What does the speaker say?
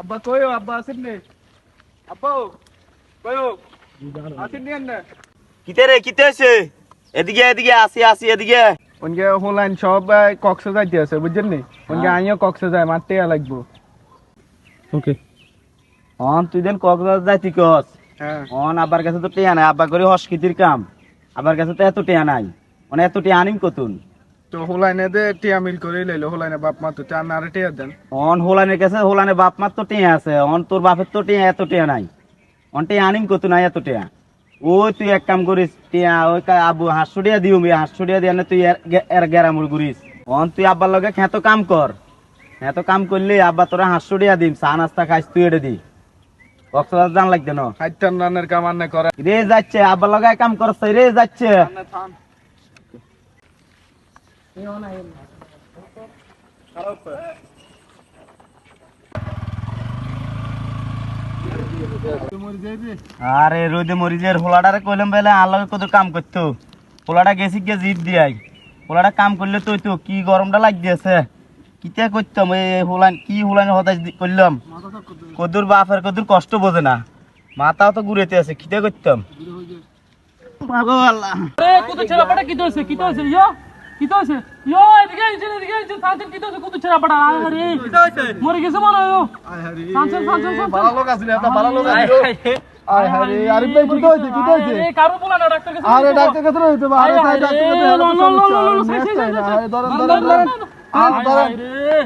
আব্বা কইও আব্বা আসেন নে আব্বা কইও আসেন নি না কিতে রে কিতে হইছে? এদিকে এদিকে আসি আসি এদিকে। ওনকে হোলাইন সব কক্সে যাইতে আছে বুঝছেন নি ওনকে আইও কক্সে যায় মারতে লাগবো ওকে তুই দেন কক্সবাজার যাইতি কস। হ্যাঁ আব্বার কাছে তো টিয়া নাই, আব্বা করি হসকিতির কাম। আব্বার কাছে তো এত টিয়া নাই, এত টিয়া আনিম কতুন। তো হোলাইনে দে টিয়া মিল করে লইলো হোলাইনে বাপ মা তো চান আর টিয়া দেন হোলানের কাছে হোলানের বাপ মার তো টিয়া আছে, তোর বাপের তো টিয়া এত টিয়া নাই। টিয়া আনিম কতুন নাই এত টিয়া। ওই তুই এক কাম করিস, টিয়া ওই আবু 500 দিও 500 দিয়া না তুই এর গেরামুল ঘুরিস। তুই আব্বার লগে খেত কাম কর, এত কাম করলে আব্বা তোরা 500 দিম, চা নাস্তা খাইস তুই এটা দি। কক্সবাজার জান লাগবে না হাইতান রানের কাম আন্নে করে রে যাচ্ছে আব্বার লগে কাম করছ রে যাচ্ছে। আরে রোদে মরিজের হোলাডারে কইলাম বেলে আর লগে কত কাম করতো। হোলাডা গেছি গিয়ে জিপ দিয়াই, হোলাডা কাম করলে তো তো কি গরমটা লাগতেছে। কিতে করতাম এই হোলান কি হোলান হতাশ করলাম। কদুর বাপের কদুর কষ্ট বোঝে না, মাথাও তো ঘুরেতে আছে। কিতে করতাম আল্লাহ। আরে কত ছেড়া পাটা কি দইছে ইয়ো কি দইছে ইয়ো এদিকে সানসেন কি দইছে কত ছেড়া পাটা আরে কি দইছে মরে গেছে মনে হয় আয় হারি সানসেন ভালো লোক আছে এটা ভালো লোক আছে আয় হারি আরে ভাই কি কইছে আরে কারো বলা না ডাক্তার কাছে আরে ডাক্তার কাছে হইতে আরে সাই ডাক্তার কাছে আরে ধরেন ধরেন রে